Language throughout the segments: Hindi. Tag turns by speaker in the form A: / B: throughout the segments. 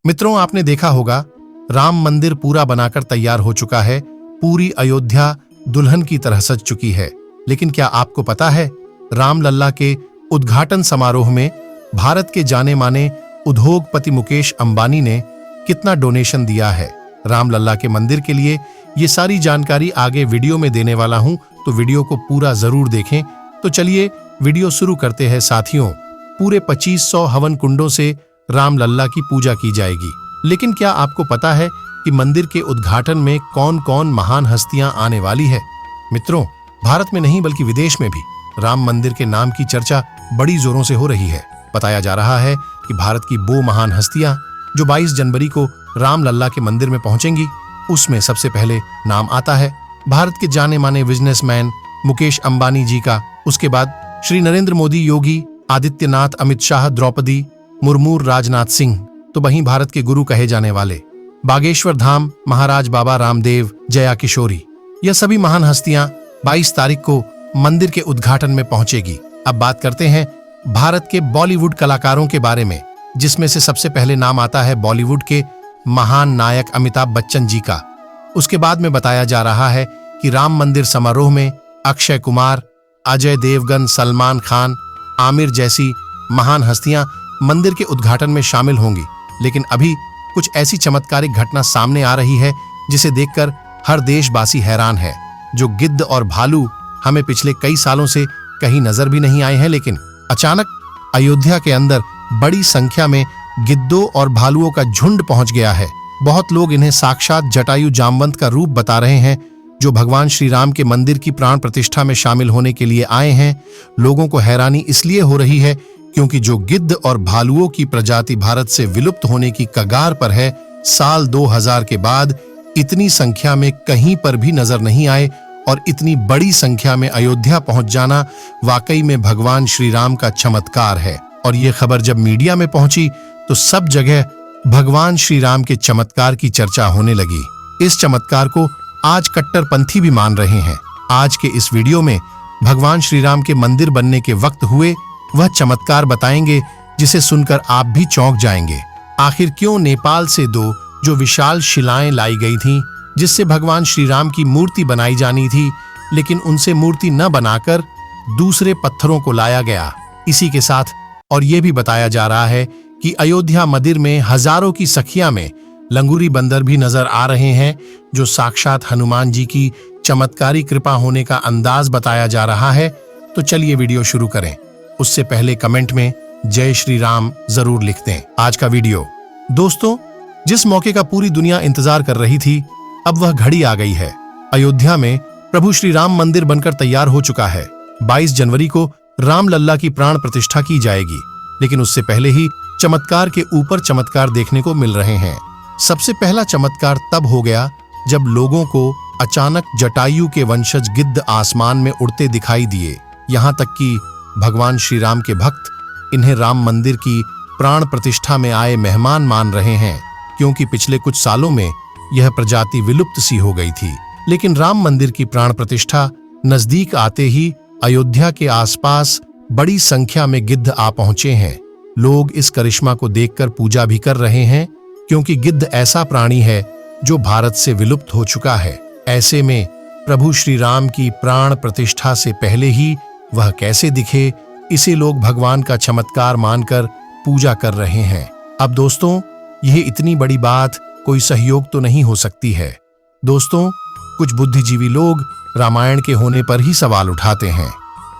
A: मित्रों, आपने देखा होगा राम मंदिर पूरा बनाकर तैयार हो चुका है। पूरी अयोध्या दुल्हन की तरह सज चुकी है। लेकिन क्या आपको पता है, रामलल्ला के उद्घाटन समारोह में भारत के जाने माने उद्योगपति मुकेश अंबानी ने कितना डोनेशन दिया है रामलल्ला के मंदिर के लिए? ये सारी जानकारी आगे वीडियो में देने वाला हूं, तो वीडियो को पूरा जरूर देखें। तो चलिए वीडियो शुरू करते हैं साथियों। पूरे 2500 हवन कुंडों से रामलल्ला की पूजा की जाएगी। लेकिन क्या आपको पता है कि मंदिर के उद्घाटन में कौन कौन महान हस्तियां आने वाली है? मित्रों, भारत में नहीं बल्कि विदेश में भी राम मंदिर के नाम की चर्चा बड़ी जोरों से हो रही है। बताया जा रहा है कि भारत की वो महान हस्तियां जो 22 जनवरी को रामलल्ला के मंदिर में पहुंचेंगी, उसमें सबसे पहले नाम आता है भारत के जाने माने बिजनेसमैन मुकेश अंबानी जी का। उसके बाद श्री नरेंद्र मोदी, योगी आदित्यनाथ, अमित शाह, द्रौपदी मुर्मू, राजनाथ सिंह। तो वहीं भारत के गुरु कहे जाने वाले बागेश्वर धाम महाराज बाबा रामदेव, जया किशोरी, यह सभी महान हस्तियां 22 तारीख को मंदिर के उद्घाटन में पहुंचेगी। अब बात करते हैं भारत के बॉलीवुड कलाकारों के बारे में, जिसमें से सबसे पहले नाम आता है बॉलीवुड के महान नायक अमिताभ बच्चन जी का। उसके बाद में बताया जा रहा है कि राम मंदिर समारोह में अक्षय कुमार, अजय देवगन, सलमान खान, आमिर जैसी महान हस्तियां मंदिर के उद्घाटन में शामिल होंगी। लेकिन अभी कुछ ऐसी चमत्कारिक घटना सामने आ रही है जिसे देखकर हर देशवासी हैरान है। जो गिद्ध और भालू हमें पिछले कई सालों से कहीं नजर भी नहीं आए हैं, लेकिन अचानक अयोध्या के अंदर बड़ी संख्या में गिद्धों और भालुओं का झुंड पहुंच गया है। बहुत लोग इन्हें साक्षात जटायु जामवंत का रूप बता रहे हैं, जो भगवान श्री राम के मंदिर की प्राण प्रतिष्ठा में शामिल होने के लिए आए हैं। लोगों को हैरानी इसलिए हो रही है क्योंकि जो गिद्ध और भालुओं की प्रजाति भारत से विलुप्त होने की कगार पर है, साल 2000 के बाद इतनी संख्या में कहीं पर भी नजर नहीं आए। और इतनी बड़ी संख्या में अयोध्या पहुंच जाना वाकई में भगवान श्री राम का चमत्कार है। और ये खबर जब मीडिया में पहुंची तो सब जगह भगवान श्री राम के चमत्कार की चर्चा होने लगी। इस चमत्कार को आज कट्टरपंथी भी मान रहे हैं। आज के इस वीडियो में भगवान श्री राम के मंदिर बनने के वक्त हुए वह चमत्कार बताएंगे जिसे सुनकर आप भी चौंक जाएंगे। आखिर क्यों नेपाल से 2 जो विशाल शिलाएं लाई गई थीं, जिससे भगवान श्री राम की मूर्ति बनाई जानी थी, लेकिन उनसे मूर्ति न बनाकर दूसरे पत्थरों को लाया गया। इसी के साथ और यह भी बताया जा रहा है कि अयोध्या मंदिर में हजारों की संख्या में लंगूरी बंदर भी नजर आ रहे हैं, जो साक्षात हनुमान जी की चमत्कारी कृपा होने का अंदाज बताया जा रहा है। तो चलिए वीडियो शुरू करें। उससे पहले कमेंट में जय श्री राम जरूर लिख दें। आज का वीडियो दोस्तों, जिस मौके का पूरी दुनिया इंतजार कर रही थी, अब वह घड़ी आ गई है। अयोध्या में प्रभु श्री राम मंदिर बनकर तैयार हो चुका है। 22 जनवरी को रामलल्ला की प्राण प्रतिष्ठा की जाएगी। लेकिन उससे पहले ही चमत्कार के ऊपर चमत्कार देखने को मिल रहे हैं। सबसे पहला चमत्कार तब हो गया जब लोगों को अचानक जटायु के वंशज गिद्ध आसमान में उड़ते दिखाई दिए। यहाँ तक कि भगवान श्री राम के भक्त इन्हें राम मंदिर की प्राण प्रतिष्ठा में आए मेहमान मान रहे हैं, क्योंकि पिछले कुछ सालों में यह प्रजाति विलुप्त सी हो गई थी। लेकिन राम मंदिर की प्राण प्रतिष्ठा नजदीक आते ही अयोध्या के आसपास बड़ी संख्या में गिद्ध आ पहुंचे हैं। लोग इस करिश्मा को देखकर पूजा भी कर रहे हैं, क्योंकि गिद्ध ऐसा प्राणी है जो भारत से विलुप्त हो चुका है। ऐसे में प्रभु श्री राम की प्राण प्रतिष्ठा से पहले ही वह कैसे दिखे, इसे लोग भगवान का चमत्कार मानकर पूजा कर रहे हैं। अब दोस्तों, यह इतनी बड़ी बात कोई सहयोग तो नहीं हो सकती है। दोस्तों, कुछ बुद्धिजीवी लोग रामायण के होने पर ही सवाल उठाते हैं।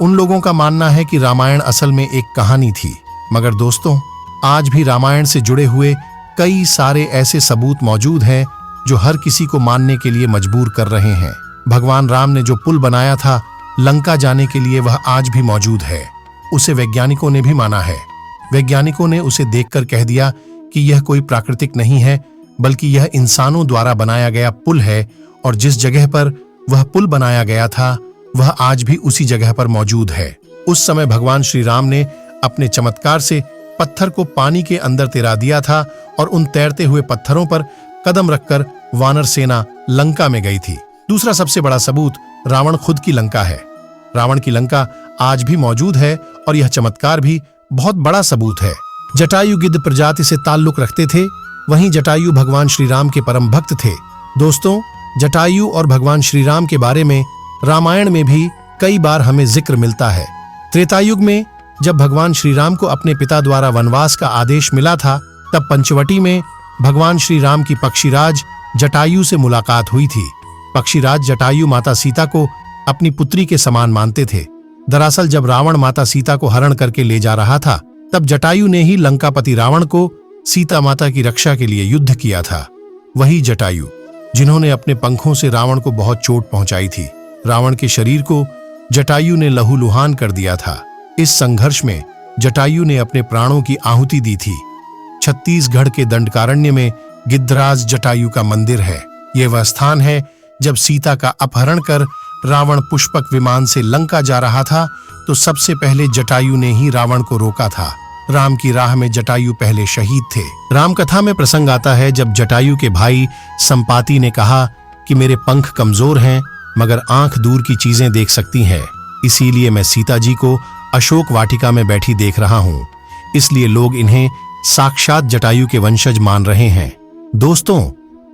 A: उन लोगों का मानना है कि रामायण असल में एक कहानी थी। मगर दोस्तों, आज भी रामायण से जुड़े हुए कई सारे ऐसे सबूत मौजूद हैं जो हर किसी को मानने के लिए मजबूर कर रहे हैं। भगवान राम ने जो पुल बनाया था लंका जाने के लिए, वह आज भी मौजूद है। उसे वैज्ञानिकों ने भी माना है। वैज्ञानिकों ने उसे देखकर कह दिया कि यह कोई प्राकृतिक नहीं है, बल्कि यह इंसानों द्वारा बनाया गया पुल है। और जिस जगह पर वह पुल बनाया गया था, वह आज भी उसी जगह पर मौजूद है। उस समय भगवान श्री राम ने अपने चमत्कार से पत्थर को पानी के अंदर तिरा दिया था और उन तैरते हुए पत्थरों पर कदम रखकर वानर सेना लंका में गई थी। दूसरा सबसे बड़ा सबूत रावण खुद की लंका है। रावण की लंका आज भी मौजूद है और यह चमत्कार भी बहुत बड़ा सबूत है। जटायु गिद्ध प्रजाति से ताल्लुक रखते थे। वहीं जटायु भगवान श्री राम के परम भक्त थे। दोस्तों, जटायु और भगवान श्री राम के बारे में रामायण में भी कई बार हमें जिक्र मिलता है। त्रेतायुग में जब भगवान श्री राम को अपने पिता द्वारा वनवास का आदेश मिला था, तब पंचवटी में भगवान श्री राम की पक्षीराज जटायु से मुलाकात हुई थी। पक्षीराज जटायु माता सीता को अपनी पुत्री के समान मानते थे। दरअसल जब रावण माता सीता को हरण करके ले जा रहा था, तब जटायु ने ही लंकापति रावण को सीता माता की रक्षा के लिए युद्ध किया था। वही जटायु जिन्होंने अपने पंखों से रावण को बहुत चोट पहुंचाई थी। रावण के शरीर को जटायु ने लहूलुहान कर दिया था। इस संघर्ष में जटायु ने अपने प्राणों की आहुति दी थी। छत्तीसगढ़ के दंडकारण्य में गिद्धराज जटायु का मंदिर है। यह वह स्थान है जब सीता का अपहरण कर रावण पुष्पक विमान से लंका जा रहा था, तो सबसे पहले जटायु ने ही रावण को रोका था। राम की राह में जटायु पहले शहीद थे। रामकथा में प्रसंग आता है जब जटायु के भाई संपाति ने कहा कि मेरे पंख कमजोर हैं, मगर आंख दूर की चीजें देख सकती हैं, इसीलिए मैं सीता जी को अशोक वाटिका में बैठी देख रहा हूं। इसलिए लोग इन्हें साक्षात जटायु के वंशज मान रहे हैं। दोस्तों,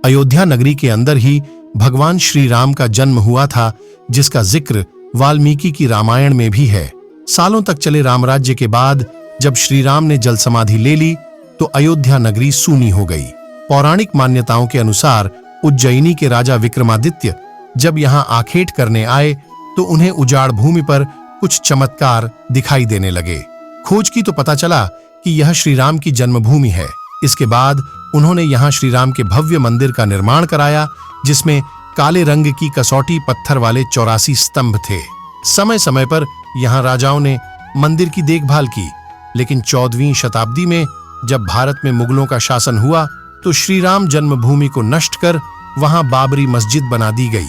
A: अयोध्या नगरी के अंदर ही भगवान श्री राम का जन्म हुआ था, जिसका जिक्र वाल्मीकि की रामायण में भी है। सालों तक चले रामराज्य के बाद जब श्री राम ने जल समाधि ले ली, तो अयोध्या नगरी सूनी हो गई। पौराणिक मान्यताओं के अनुसार उज्जैनी के राजा विक्रमादित्य जब यहाँ आखेट करने आए, तो उन्हें उजाड़ भूमि पर कुछ चमत्कार दिखाई देने लगे। खोज की तो पता चला कि यह श्री राम की जन्मभूमि है। इसके बाद उन्होंने यहाँ श्री राम के भव्य मंदिर का निर्माण कराया, जिसमें काले रंग की कसौटी पत्थर वाले 84 स्तंभ थे। समय समय पर यहाँ राजाओं ने मंदिर की देखभाल की, लेकिन 14वीं शताब्दी में जब भारत में मुगलों का शासन हुआ, तो श्री राम जन्मभूमि को नष्ट कर वहां बाबरी मस्जिद बना दी गई।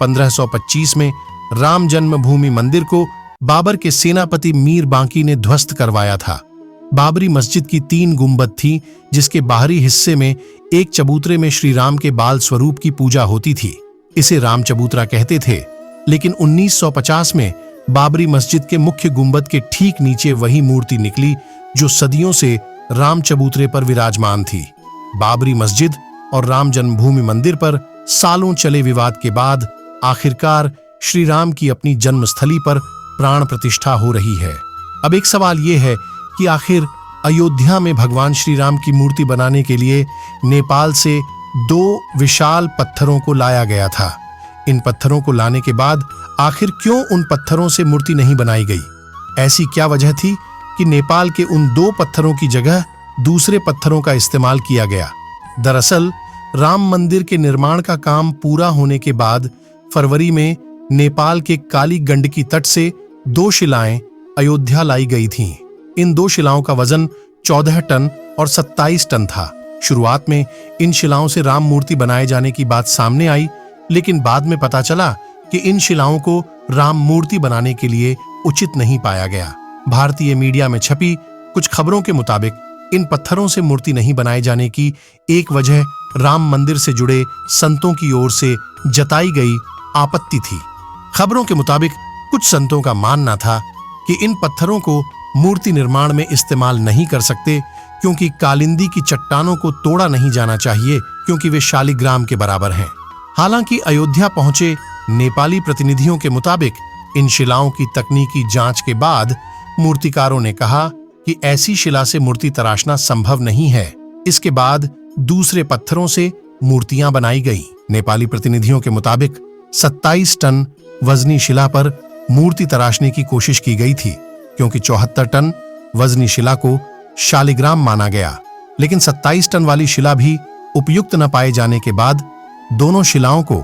A: 1525 में राम जन्मभूमि मंदिर को बाबर के सेनापति मीर बांकी ने ध्वस्त करवाया था। बाबरी मस्जिद की 3 गुंबद थी, जिसके बाहरी हिस्से में एक चबूतरे में श्री राम के बाल स्वरूप की पूजा होती थी। इसे राम चबूतरा कहते थे। लेकिन 1950 में बाबरी मस्जिद के मुख्य गुंबद के ठीक नीचे वही मूर्ति निकली जो सदियों से राम चबूतरे पर विराजमान थी। बाबरी मस्जिद और राम जन्मभूमि मंदिर पर सालों चले विवाद के बाद आखिरकार श्री राम की अपनी जन्मस्थली पर प्राण प्रतिष्ठा हो रही है। अब एक सवाल यह है कि आखिर अयोध्या में भगवान श्री राम की मूर्ति बनाने के लिए नेपाल से 2 विशाल पत्थरों को लाया गया था। इन पत्थरों को लाने के बाद आखिर क्यों उन पत्थरों से मूर्ति नहीं बनाई गई? ऐसी क्या वजह थी कि नेपाल के उन 2 पत्थरों की जगह दूसरे पत्थरों का इस्तेमाल किया गया? दरअसल राम मंदिर के निर्माण का काम पूरा होने के बाद फरवरी में नेपाल के काली गंडकी तट से 2 शिलाएं अयोध्या लाई गई थीं। इन 2 शिलाओं का वजन 14 टन और 27 टन था। शुरुआत में इन शिलाओं से राम मूर्ति बनाए जाने की बात सामने आई, लेकिन बाद में पता चला कि इन शिलाओं को राम मूर्ति बनाने के लिए उचित नहीं पाया गया। भारतीय मीडिया में छपी कुछ खबरों के मुताबिक इन पत्थरों से मूर्ति नहीं बनाए जाने की एक वजह राम मंदिर से जुड़े संतों की ओर से जताई गई आपत्ति थी। खबरों के मुताबिक कुछ संतों का मानना था कि इन पत्थरों को मूर्ति निर्माण में इस्तेमाल नहीं कर सकते, क्योंकि कालिंदी की चट्टानों को तोड़ा नहीं जाना चाहिए, क्योंकि वे शालिग्राम के बराबर हैं। हालांकि अयोध्या पहुंचे नेपाली प्रतिनिधियों के मुताबिक इन शिलाओं की तकनीकी जांच के बाद मूर्तिकारों ने कहा कि ऐसी शिला से मूर्ति तराशना संभव नहीं है। इसके बाद दूसरे पत्थरों से मूर्तियां बनाई गई। नेपाली प्रतिनिधियों के मुताबिक 27 टन वजनी शिला पर मूर्ति तराशने की कोशिश की गई थी, क्योंकि 74 टन वजनी शिला को शालिग्राम माना गया। लेकिन 27 टन वाली शिला भी उपयुक्त न पाए जाने के बाद दोनों शिलाओं को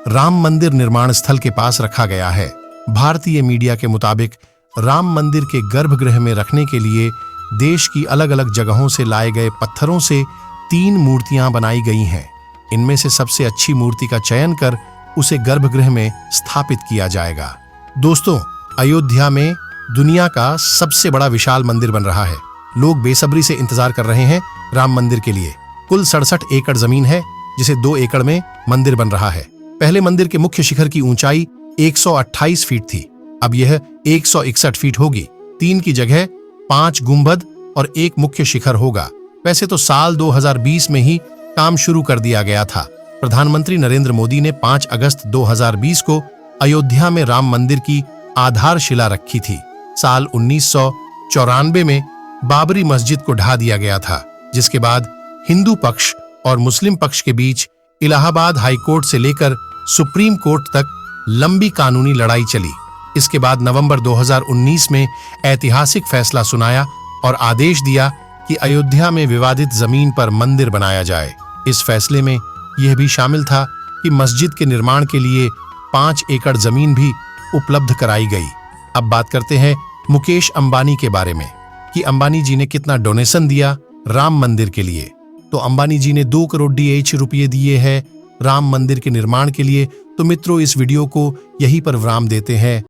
A: राम मंदिर निर्माण स्थल के पास रखा गया है। भारतीय मीडिया के मुताबिक राम मंदिर के गर्भगृह में रखने के लिए देश की अलग अलग जगहों से लाए गए पत्थरों से 3 मूर्तियां बनाई गई हैं। इनमें से सबसे अच्छी मूर्ति का चयन कर उसे गर्भगृह में स्थापित किया जाएगा। दोस्तों, अयोध्या में दुनिया का सबसे बड़ा विशाल मंदिर बन रहा है। लोग बेसब्री से इंतजार कर रहे हैं राम मंदिर के लिए। कुल 67 एकड़ जमीन है, जिसे 2 एकड़ में मंदिर बन रहा है। पहले मंदिर के मुख्य शिखर की ऊंचाई 128 फीट थी, अब यह 161 फीट होगी। 3 की जगह 5 गुंबद और एक मुख्य शिखर होगा। वैसे तो साल 2020 में ही काम शुरू कर दिया गया था। प्रधानमंत्री नरेंद्र मोदी ने 5 अगस्त 2020 को अयोध्या में राम मंदिर की आधारशिला रखी थी। साल 1994 में बाबरी मस्जिद को ढा दिया गया था, जिसके बाद हिंदू पक्ष और मुस्लिम पक्ष के बीच इलाहाबाद हाई कोर्ट से लेकर सुप्रीम कोर्ट तक लंबी कानूनी लड़ाई चली। इसके बाद नवंबर 2019 में ऐतिहासिक फैसला सुनाया और आदेश दिया कि अयोध्या में विवादित जमीन पर मंदिर बनाया जाए। इस फैसले में यह भी शामिल था कि मस्जिद के निर्माण के लिए 5 एकड़ जमीन भी उपलब्ध कराई गई। अब बात करते हैं मुकेश अंबानी के बारे में कि अंबानी जी ने कितना डोनेशन दिया राम मंदिर के लिए। तो अंबानी जी ने 2 करोड़ रुपये दिए हैं राम मंदिर के निर्माण के लिए। तो मित्रों, इस वीडियो को यहीं पर विराम देते हैं।